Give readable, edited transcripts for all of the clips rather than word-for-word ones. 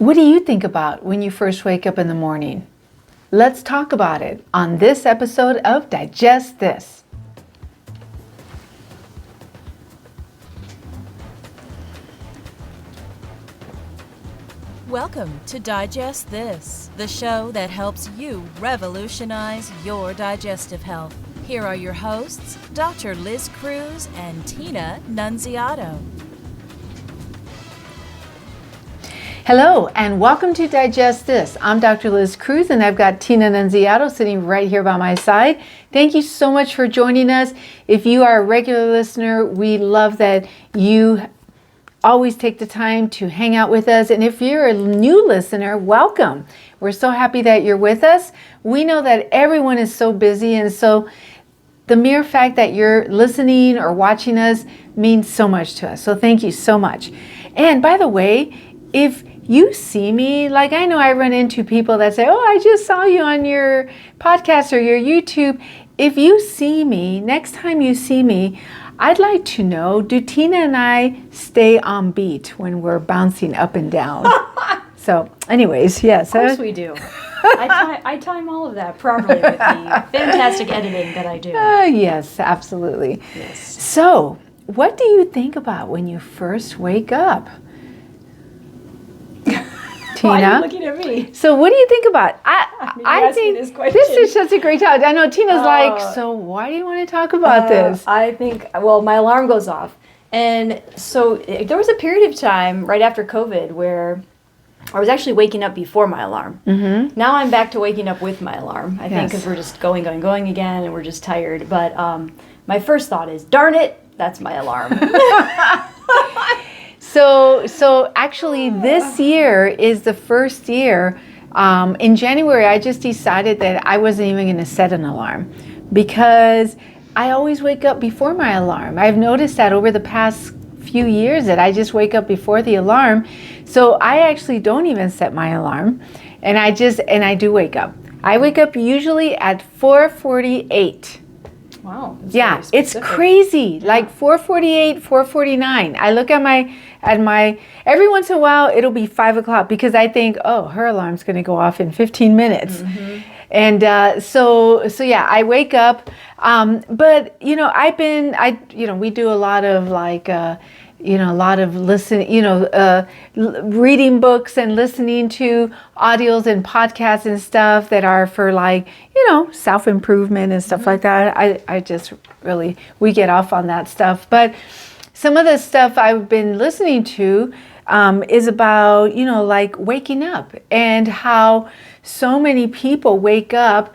What do you think about when you first wake up in the morning? Let's talk about it on this episode of Digest This. Welcome to Digest This, the show that helps you revolutionize your digestive health. Here are your hosts, Dr. Liz Cruz and Tina Nunziato. Hello, and welcome to Digest This. I'm Dr. Liz Cruz, and I've got Tina Nunziato sitting right here by my side. Thank you so much for joining us. If you are a regular listener, we love that you always take the time to hang out with us. And if you're a new listener, welcome. We're so happy that you're with us. We know that everyone is so busy, and so the mere fact that you're listening or watching us means so much to us. So thank you so much. And by the way, if you see me, like I know I run into people that say, oh, I just saw you on your podcast or your YouTube. If you see me, next time you see me, I'd like to know, do Tina and I stay on beat when we're bouncing up and down? So anyways, yes. Of course we do. I time all of that properly with the fantastic editing that I do. Yes, absolutely. Yes. So what do you think about when you first wake up? Why are Tina? you looking at me? So what do you think about? I think this is such a great topic. I know Tina's like, so why do you want to talk about this? I think, well, my alarm goes off. And so there was a period of time right after COVID where I was actually waking up before my alarm. Mm-hmm. Now I'm back to waking up with my alarm, I think, because we're just going again, and we're just tired. But my first thought is, darn it, that's my alarm. So actually this year is the first year. In January, I just decided that I wasn't even going to set an alarm because I always wake up before my alarm. I've noticed that over the past few years that I just wake up before the alarm. So I actually don't even set my alarm, and I do wake up. I wake up usually at 4:48. Wow. Yeah, it's crazy. Yeah. Like 4:48, 4:49. I look at my every once in a while it'll be 5 o'clock because I think, oh, her alarm's going to go off in 15 minutes. Mm-hmm. And so yeah, I wake up. But we do a lot of reading books and listening to audios and podcasts and stuff that are for self-improvement and stuff like that. I just really, we get off on that stuff. But some of the stuff I've been listening to is about, waking up and how so many people wake up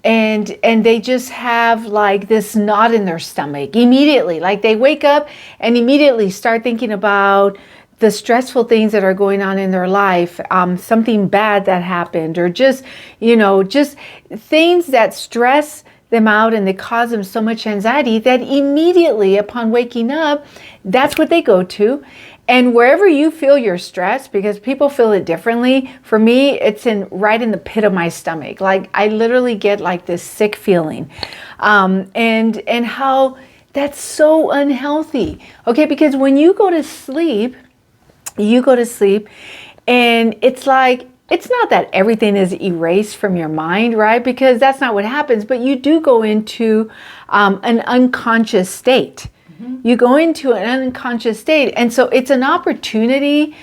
and they just have like this knot in their stomach immediately. Like they wake up and immediately start thinking about the stressful things that are going on in their life, something bad that happened, or just things that stress them out and they cause them so much anxiety that immediately upon waking up, that's what they go to. And wherever you feel your stress, because people feel it differently, for me, it's right in the pit of my stomach. Like I literally get like this sick feeling, and how that's so unhealthy. Okay, because when you go to sleep, and it's like, it's not that everything is erased from your mind, right? Because that's not what happens, but you do go into an unconscious state. Mm-hmm. You go into an unconscious state. And so it's an opportunity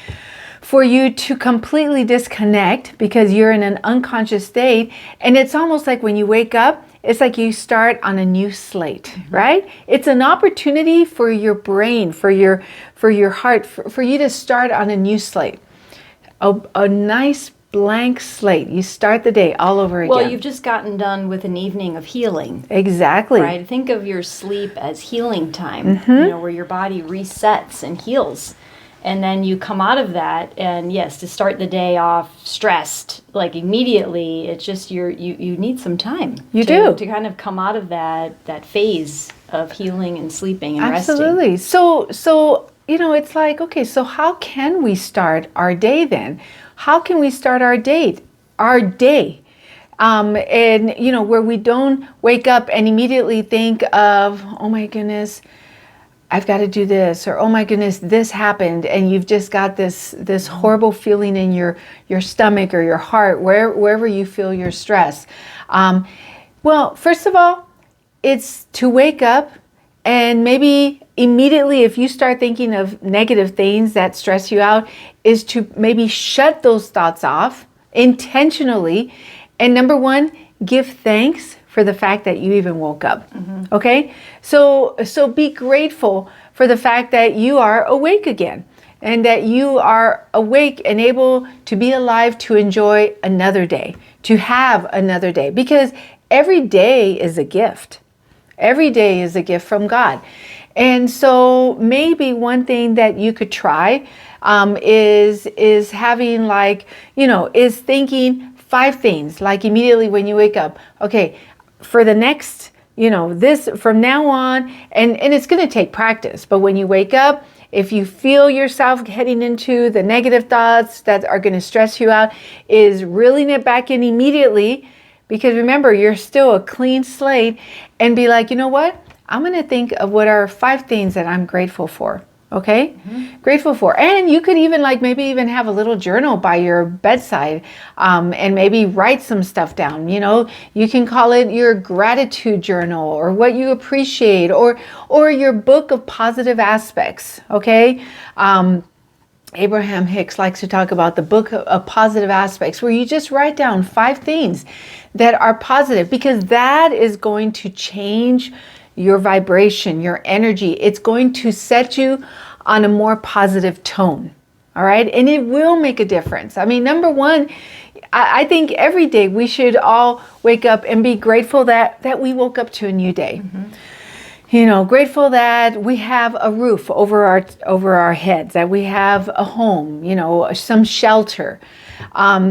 for you to completely disconnect because you're in an unconscious state. And it's almost like when you wake up, it's like you start on a new slate, mm-hmm. right? It's an opportunity for your brain, for your heart, for you to start on a new slate. A nice blank slate. You start the day all over again. Well, you've just gotten done with an evening of healing. Exactly. Right? Think of your sleep as healing time, mm-hmm. Where your body resets and heals. And then you come out of that, and yes, to start the day off stressed, like immediately, it's just you need some time. To kind of come out of that phase of healing and sleeping and Absolutely. resting. Absolutely. So it's like, okay, so how can we start our day then? How can we start our day? And where we don't wake up and immediately think of, oh my goodness, I've got to do this, or oh my goodness, this happened, and you've just got this horrible feeling in your stomach or your heart, wherever you feel your stress. Well, first of all, it's to wake up and maybe immediately, if you start thinking of negative things that stress you out, is to maybe shut those thoughts off intentionally. And number one, give thanks for the fact that you even woke up. Okay? So be grateful for the fact that you are awake again, and that you are awake and able to be alive to enjoy another day, to have another day, because every day is a gift. Every day is a gift from God. And so maybe one thing that you could try is having is thinking 5 things, like immediately when you wake up. Okay, for the next, this from now on, and it's going to take practice, but when you wake up, if you feel yourself heading into the negative thoughts that are going to stress you out, is reeling it back in immediately, because remember, you're still a clean slate, and be like, you know what? I'm going to think of what are 5 things that I'm grateful for. Okay? Grateful for. And you could even maybe even have a little journal by your bedside, and maybe write some stuff down. You can call it your gratitude journal, or what you appreciate, or your book of positive aspects. Okay? Abraham Hicks likes to talk about the book of positive aspects, where you just write down 5 things that are positive, because that is going to change your vibration, your energy. It's going to set you on a more positive tone. All right. And it will make a difference. I mean, number one, I think every day we should all wake up and be grateful that we woke up to a new day. Grateful that we have a roof over our heads, that we have a home, some shelter.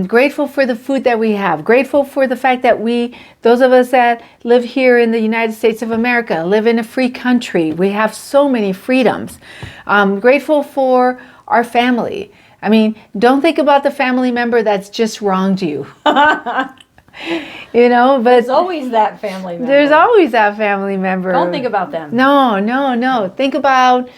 Grateful for the food that we have. Grateful for the fact that those of us that live here in the United States of America, live in a free country. We have so many freedoms. Grateful for our family. I mean, don't think about the family member that's just wronged you. But There's always that family member. There's always that family member. Don't think about them. No. Think about,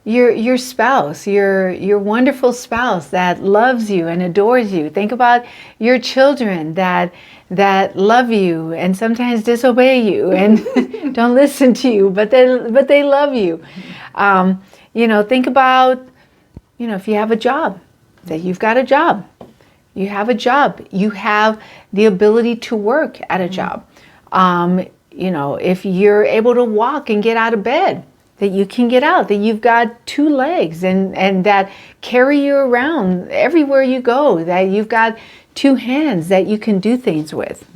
your spouse, your wonderful spouse that loves you and adores you. Think about your children that love you and sometimes disobey you and don't listen to you, but they love you. Think about, if you have a job, that you've got a job. You have a job. You have the ability to work at a job. If you're able to walk and get out of bed, that you can get out, that you've got 2 legs and that carry you around everywhere you go, that you've got 2 hands that you can do things with.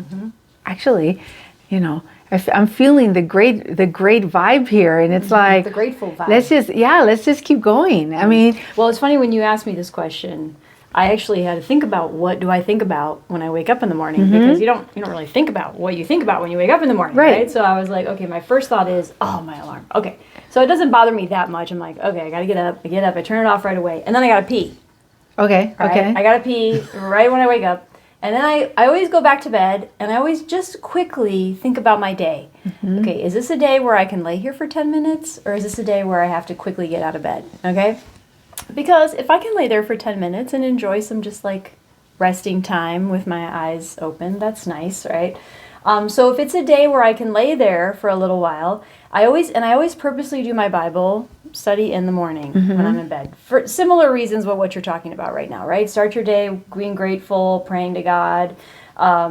Actually, I'm feeling the great vibe here, and it's like the grateful vibe. Let's just keep going. I mean, well, it's funny when you asked me this question. I actually had to think about, what do I think about when I wake up in the morning? Because you don't really think about what you think about when you wake up in the morning, right? So I was like, okay, my first thought is, oh, my alarm. Okay, so it doesn't bother me that much. I'm like, okay, I gotta get up. I get up, I turn it off right away, and then I gotta pee. Okay. I gotta pee right when I wake up, and then I always go back to bed, and I always just quickly think about my day. Okay, is this a day where I can lay here for 10 minutes, or is this a day where I have to quickly get out of bed? Okay. Because if I can lay there for 10 minutes and enjoy some just resting time with my eyes open, that's nice, right? So if it's a day where I can lay there for a little while, I always purposely do my Bible study in the morning when I'm in bed, for similar reasons with what you're talking about right now, right? Start your day being grateful, praying to God,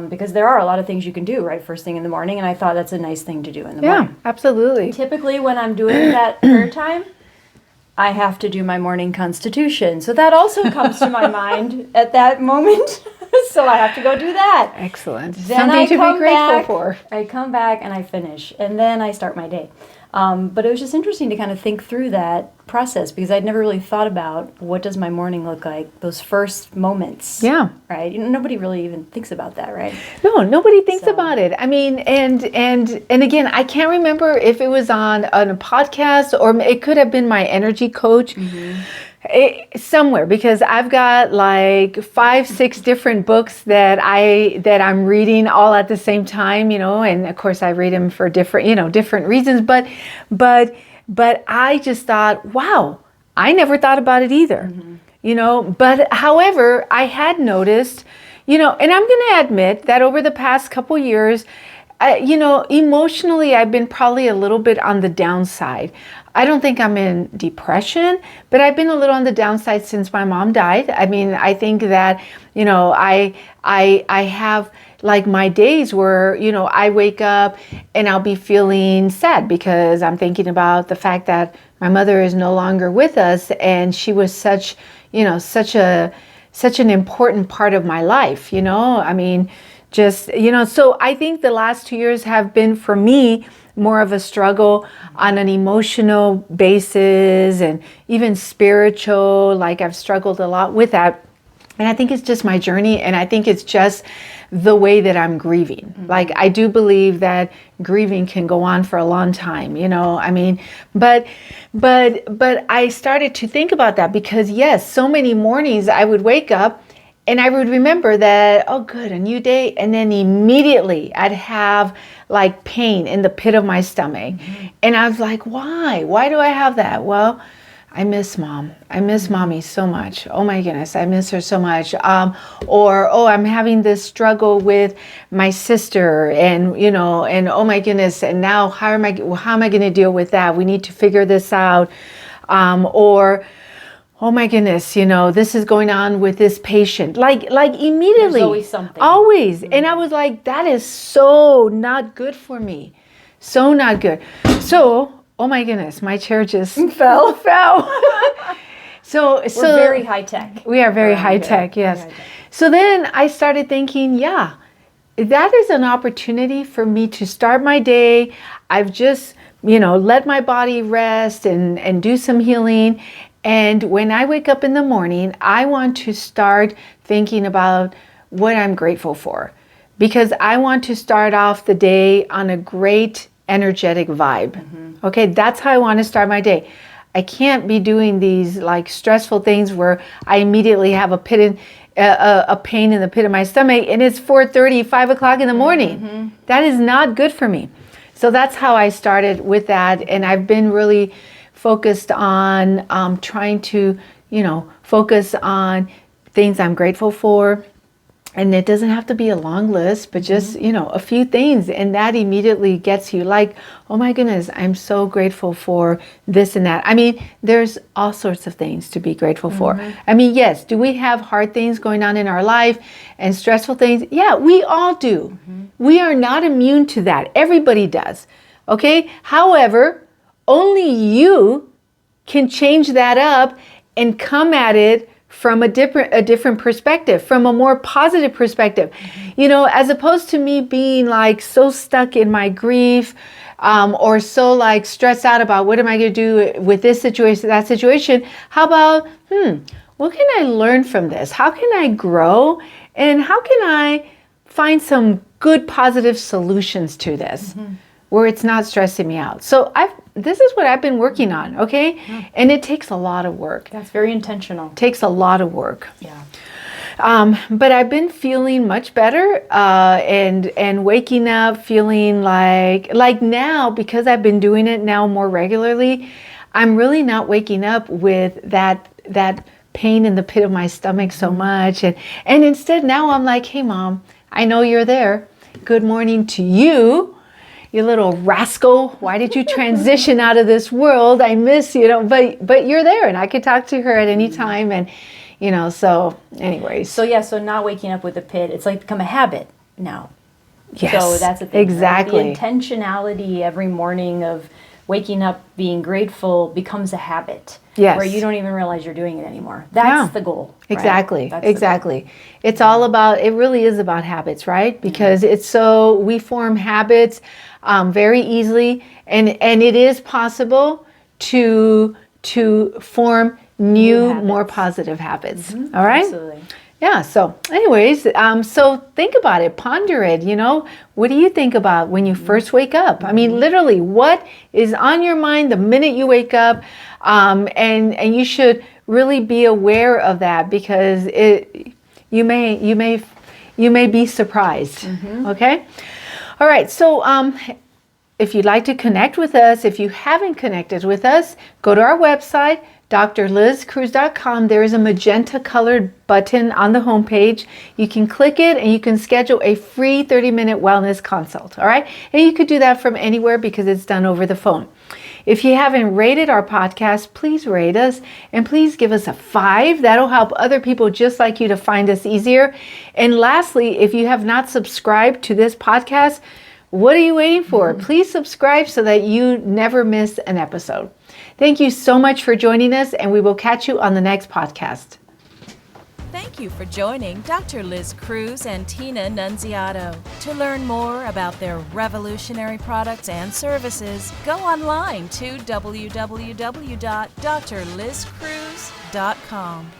because there are a lot of things you can do right first thing in the morning, and I thought that's a nice thing to do in the morning. Yeah, absolutely. Typically when I'm doing that prayer time, I have to do my morning constitution. So that also comes to my mind at that moment. So I have to go do that. Excellent. Then Something to be grateful for. I come back and I finish. And then I start my day. But it was just interesting to kind of think through that process, because I'd never really thought about, what does my morning look like, those first moments. Yeah. Right? Nobody really even thinks about that, right? No, nobody thinks about it. I mean, and again, I can't remember if it was on a podcast, or it could have been my energy coach. Somewhere, because I've got 5, 6 different books that I'm reading all at the same time, and of course I read them for different reasons, but But I just thought, wow, I never thought about it either. But however, I had noticed, and I'm going to admit that over the past couple years, emotionally, I've been probably a little bit on the downside. I don't think I'm in depression, but I've been a little on the downside since my mom died. I mean, I think that, I have like my days where, I wake up and I'll be feeling sad because I'm thinking about the fact that my mother is no longer with us, and she was such an important part of my life, I mean, just, so I think the last 2 years have been for me more of a struggle on an emotional basis and even spiritual. Like I've struggled a lot with that. And I think it's just my journey, and I think it's just the way that I'm grieving. Like I do believe that grieving can go on for a long time, I mean, but I started to think about that because yes, so many mornings I would wake up and I would remember that, oh good, a new day. And then immediately I'd have like pain in the pit of my stomach. And I was like, why? Why do I have that? Well, I miss mom. I miss mommy so much. Oh my goodness, I miss her so much. Or I'm having this struggle with my sister, and and oh my goodness, and now how am I going to deal with that? We need to figure this out. Or oh my goodness, this is going on with this patient. Like immediately. There's always something. Always. And I was like, that is so not good for me. So not good. So, oh my goodness, my chair just fell. So We're very high tech. We are very high tech, yes. Very high tech. So then I started thinking, yeah, that is an opportunity for me to start my day. I've just, let my body rest and do some healing. And when I wake up in the morning, I want to start thinking about what I'm grateful for, because I want to start off the day on a great energetic vibe. Okay, that's how I want to start my day. I can't be doing these like stressful things where I immediately have a pain in the pit of my stomach and it's 4:30, 5 o'clock in the morning. That is not good for me. So that's how I started with that. And I've been really focused on trying to, focus on things I'm grateful for. And it doesn't have to be a long list, but just, a few things. And that immediately gets you like, oh my goodness, I'm so grateful for this and that. I mean, there's all sorts of things to be grateful for. I mean, yes, do we have hard things going on in our life and stressful things? Yeah, we all do. We are not immune to that. Everybody does. Okay. However, only you can change that up and come at it from a different perspective, from a more positive perspective, as opposed to me being like so stuck in my grief, or so like stressed out about what am I going to do with this situation, that situation. How about, what can I learn from this? How can I grow? And how can I find some good positive solutions to this where it's not stressing me out? So this is what I've been working on, okay? And it takes a lot of work. That's very intentional. Takes a lot of work. Yeah. But I've been feeling much better, and waking up feeling like now, because I've been doing it now more regularly, I'm really not waking up with that pain in the pit of my stomach so much. And instead now I'm like, hey mom, I know you're there. Good morning to you. You little rascal, why did you transition out of this world? I miss you, but you're there, and I could talk to her at any time. And, so anyways. So not waking up with a pit, it's like become a habit now. Yes, so that's the thing. exactly. Right? The intentionality every morning of waking up being grateful becomes a habit. Yes. Where you don't even realize you're doing it anymore. That's the goal. Right? Exactly. That's exactly. It's all about, it really is about habits, right? Because we form habits very easily, and it is possible to form new more positive habits. All right? Absolutely. Yeah. So anyways, so think about it, ponder it, what do you think about when you first wake up? I mean, literally, what is on your mind the minute you wake up? And you should really be aware of that, because you may be surprised. Okay. All right. So, if you'd like to connect with us, if you haven't connected with us, go to our website, drlizcruz.com. There is a magenta colored button on the homepage. You can click it and you can schedule a free 30-minute wellness consult. All right. And you could do that from anywhere because it's done over the phone. If you haven't rated our podcast, please rate us and please give us a 5. That'll help other people just like you to find us easier. And lastly, if you have not subscribed to this podcast, what are you waiting for? Please subscribe so that you never miss an episode. Thank you so much for joining us, and we will catch you on the next podcast. Thank you for joining Dr. Liz Cruz and Tina Nunziato. To learn more about their revolutionary products and services, go online to www.drlizcruz.com.